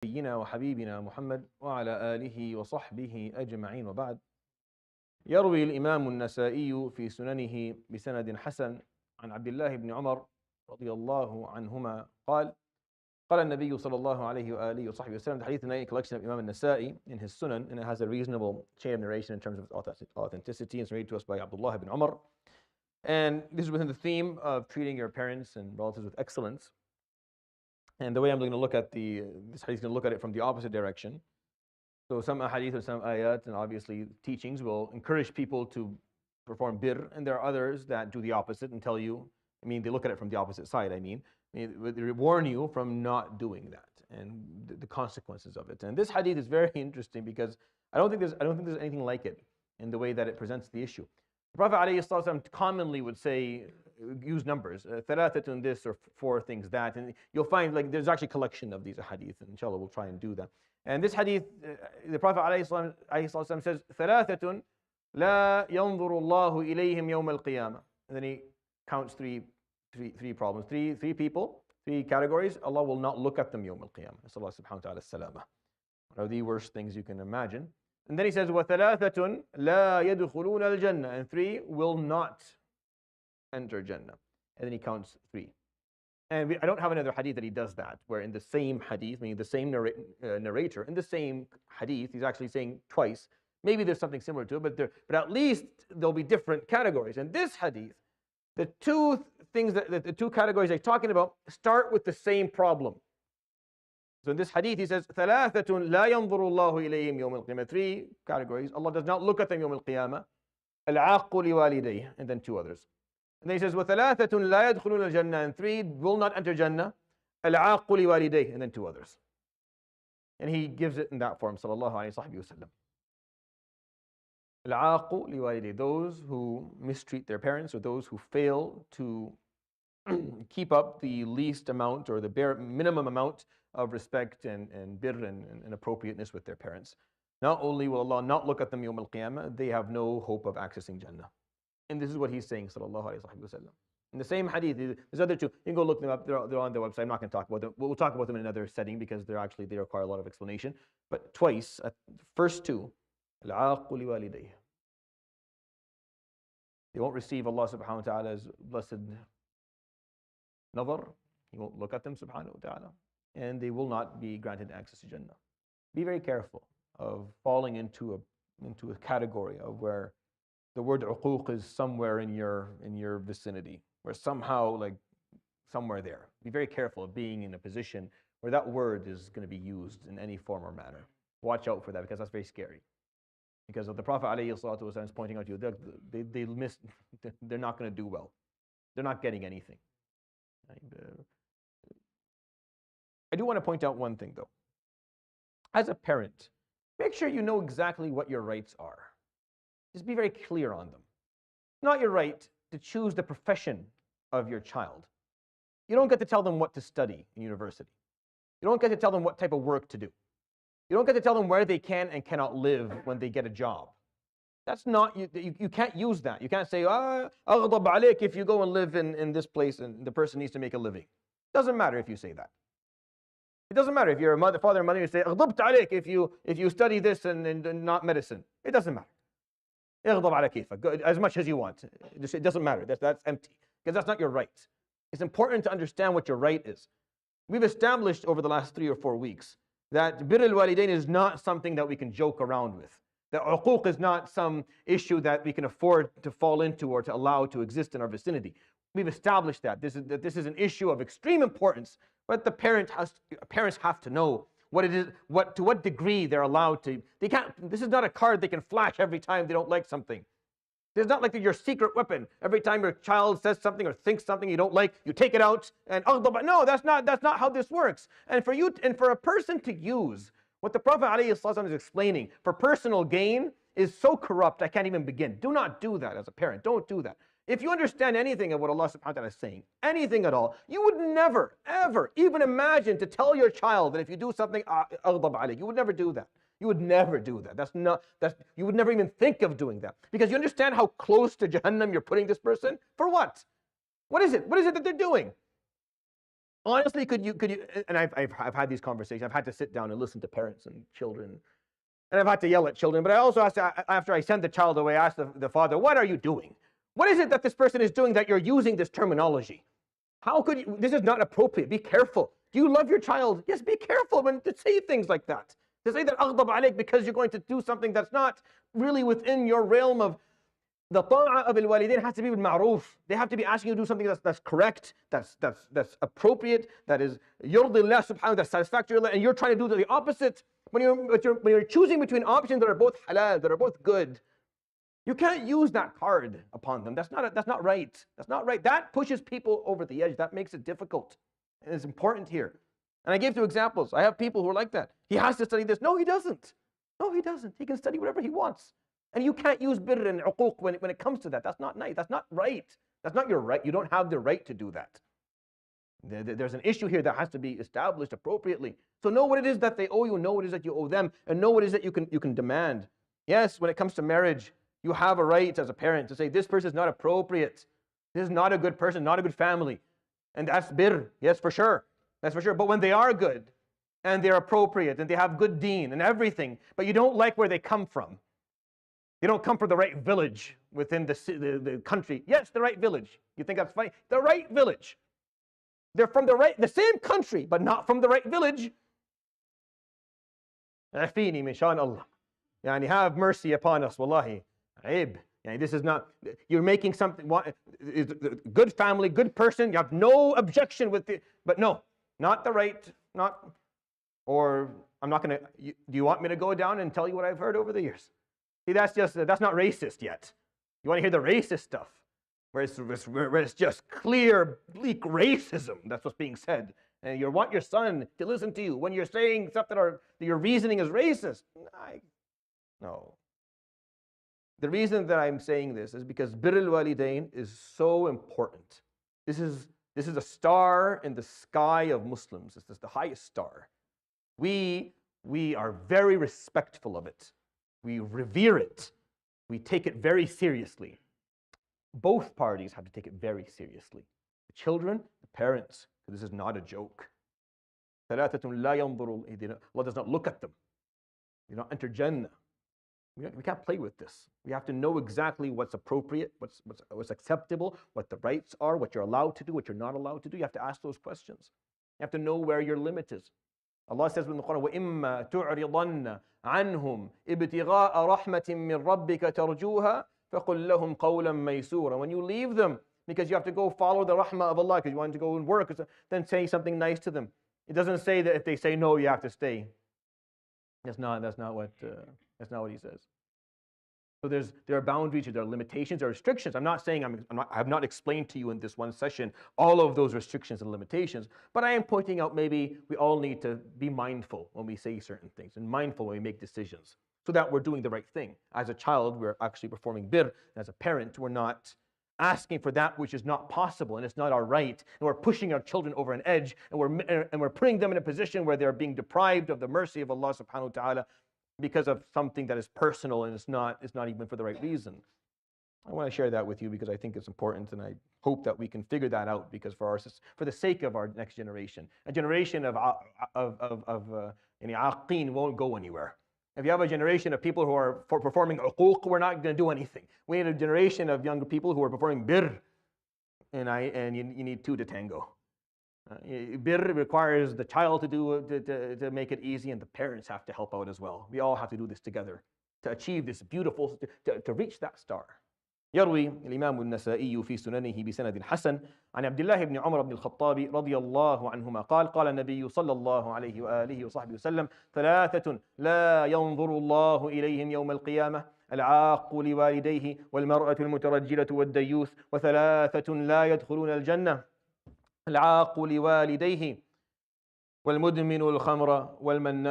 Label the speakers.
Speaker 1: نبينا وحبيبنا محمد وعلى آله وصحبه أجمعين وبعد. يروي الإمام النسائي في سننه بسند حسن عن عبد الله بن عمر رضي الله عنهما قال النبي صلى الله عليه وآله وصحبه وسلم. The hadith in collection of Imam al-Nasa'i in his Sunan, and it has a reasonable chain of narration in terms of authenticity. It's narrated to us by Abdullah ibn Umar. And this is within the theme of treating your parents and relatives with excellence. And the way I'm going to look at this hadith is going to look at it from the opposite direction. So some hadith and some ayat and obviously teachings will encourage people to perform birr, and there are others that do the opposite and tell you, they look at it from the opposite side, they warn you from not doing that and the consequences of it. And this hadith is very interesting because I don't think there's anything like it in the way that it presents the issue. The Prophet ﷺ commonly would say, use numbers, ثلاثة this or four things that, and you'll find like there's actually a collection of these hadith, and inshallah we'll try and do that. And this hadith, the Prophet ﷺ says, ثلاثة لا ينظر الله إليهم يوم القيامة. And then he counts three problems, three people, three categories. Allah will not look at them يوم القيامة. Nasallahu subhanahu wa ta'ala salama. One of the worst things you can imagine. And then he says, وثلاثة لا يدخلون الجنة. And three will not enter Jannah. And then he counts three. And I don't have another hadith that he does that, where in the same hadith, meaning the same narrator, in the same hadith, he's actually saying twice. Maybe there's something similar to it, but at least there'll be different categories. And this hadith, the two categories they're talking about start with the same problem. So in this hadith, he says, ثلاثة لا ينظر الله إليهم يوم القيامة. Three categories. Allah does not look at them يوم القيامة. العاق لوالديه. And then two others. And then he says, وثلاثة لا يدخلون الجنة. And three will not enter Jannah. العاق لوالديه. And then two others. And he gives it in that form. صلى الله عليه وسلم. العاق لوالديه. Those who mistreat their parents, or those who fail to keep up the least amount or the bare minimum amount of respect and birr and appropriateness with their parents. Not only will Allah not look at them yawm al-qiyamah, they have no hope of accessing Jannah. And this is what he's saying, sallallahu alayhi wa sallam. In the same hadith, there's other two. You can go look them up. They're on their website. I'm not going to talk about them. We'll talk about them in another setting because they require a lot of explanation. But twice, at the first two, العاق لوالديه. They won't receive Allah subhanahu wa ta'ala's blessed ينظر. He won't look at them subhanahu wa ta'ala. And they will not be granted access to Jannah. Be very careful of falling into a category of where the word uquq is somewhere in your vicinity, where somehow somewhere there. Be very careful of being in a position where that word is going to be used in any form or manner. Watch out for that, because that's very scary. Because the Prophet ﷺ is pointing out to you, they're not going to do well. They're not getting anything. I do want to point out one thing though. As a parent, make sure you know exactly what your rights are. Just be very clear on them. Not your right to choose the profession of your child. You don't get to tell them what to study in university. You don't get to tell them what type of work to do. You don't get to tell them where they can and cannot live when they get a job. That's not, you can't use that. You can't say, أغضب عليك if you go and live in this place and the person needs to make a living. It doesn't matter if you say that. It doesn't matter if you're a father or mother, you say, أغضبت عليك if you study this and not medicine. It doesn't matter. أغضب على كيفك, as much as you want. It doesn't matter. That's empty. Because that's not your right. It's important to understand what your right is. We've established over the last 3 or 4 weeks that birr al-walidain is not something that we can joke around with. That uquq is not some issue that we can afford to fall into or to allow to exist in our vicinity. We've established that this is an issue of extreme importance, but the parents have to know what it is, to what degree they're allowed to. They can't. This is not a card they can flash every time they don't like something. It's not like your secret weapon. Every time your child says something or thinks something you don't like, you take it out and no, that's not how this works. And for a person to use what the Prophet ﷺ is explaining for personal gain is so corrupt, I can't even begin. Do not do that as a parent. Don't do that. If you understand anything of what Allah subhanahu wa ta'ala is saying, anything at all, you would never, ever even imagine to tell your child that if you do something, أغضب عليك. You would never do that. You would never do that. You would never even think of doing that. Because you understand how close to Jahannam you're putting this person? For what? What is it? What is it that they're doing? Honestly, could you, and I've had these conversations. I've had to sit down and listen to parents and children, and I've had to yell at children, but I also asked, after I send the child away, I ask the father, what are you doing? What is it that this person is doing that you're using this terminology? How could you, this is not appropriate, be careful. Do you love your child? Yes, be careful when to say things like that. To say that أغضب عليك because you're going to do something that's not really within your realm of the ta'ah of al-walidain has to be with ma'roof. They have to be asking you to do something that's correct, that's appropriate, that is yurdi Allah subhanahu, that's satisfactory, and you're trying to do the opposite. When you're choosing between options that are both halal, that are both good, you can't use that card upon them. That's not right. That's not right. That pushes people over the edge. That makes it difficult. And it's important here. And I gave 2 examples. I have people who are like that. He has to study this. No, he doesn't. No, he doesn't. He can study whatever he wants. And you can't use birr and uquq when it comes to that. That's not nice. That's not right. That's not your right. You don't have the right to do that. There's an issue here that has to be established appropriately. So know what it is that they owe you, know what it is that you owe them, and know what it is that you can demand. Yes, when it comes to marriage, you have a right as a parent to say, this person is not appropriate. This is not a good person, not a good family. And that's birr. Yes, for sure. That's for sure. But when they are good, and they're appropriate, and they have good deen and everything, but you don't like where they come from. They don't come from the right village within the country. Yes, the right village. You think that's funny? The right village. They're from the same country, but not from the right village. Afini min shan Allah. Yani have mercy upon us, wallahi. Aib. This is not, you're making something, good family, good person, you have no objection with it, but no, not the right, or I'm not going to, do you want me to go down and tell you what I've heard over the years? See, that's not racist yet. You want to hear the racist stuff, where it's just clear, bleak racism. That's what's being said. And you want your son to listen to you when you're saying stuff that your reasoning is racist. No. The reason that I'm saying this is because birr al-walidain is so important. This is a star in the sky of Muslims. This is the highest star. We are very respectful of it. We revere it. We take it very seriously. Both parties have to take it very seriously. The children, the parents. This is not a joke. ثلاثة لا ينظر إليهم. Allah does not look at them. They don't enter Jannah. We can't play with this. We have to know exactly what's appropriate, what's acceptable, what the rights are, what you're allowed to do, what you're not allowed to do. You have to ask those questions. You have to know where your limit is. Allah says in the Quran, وَإِمَّا تُعْرِضَنَّ عَنْهُمْ ابْتِغَاءَ رَحْمَةٍ مِّن رَبِّكَ تَرْجُوهَا فَقُلْ لَهُمْ قَوْلًا مَيْسُورًا. When you leave them, because you have to go follow the rahmah of Allah, because you want to go and work, then say something nice to them. It doesn't say that if they say no, you have to stay. That's not what he says. So there are boundaries, there are limitations, there are restrictions. I'm not saying I have not explained to you in this one session all of those restrictions and limitations, but I am pointing out maybe we all need to be mindful when we say certain things and mindful when we make decisions so that we're doing the right thing. As a child, we're actually performing birr. As a parent, we're not asking for that which is not possible and it's not our right, and we're pushing our children over an edge, and we're putting them in a position where they're being deprived of the mercy of Allah subhanahu wa ta'ala because of something that is personal and it's not even for the right reason. I want to share that with you because I think it's important, and I hope that we can figure that out, because for the sake of our next generation, a generation of aqeen won't go anywhere. If you have a generation of people who are performing uquq, we're not going to do anything. We need a generation of younger people who are performing birr, and you need 2 to tango. Birr requires the child to make it easy, and the parents have to help out as well. We all have to do this together to achieve this beautiful, to reach that star. يروي الإمام النسائي في سننه بسند حسن عن عبد الله بن عمر بن الخطاب رضي الله عنهما قال قال النبي صلى الله عليه وآله وصحبه وسلم 3 لا ينظر الله إليهم يوم القيامة العاق لوالديه والمرأة المترجلة والديوث و3 لا يدخلون الجنة العاق لوالديه والمدمن الخمر والمنان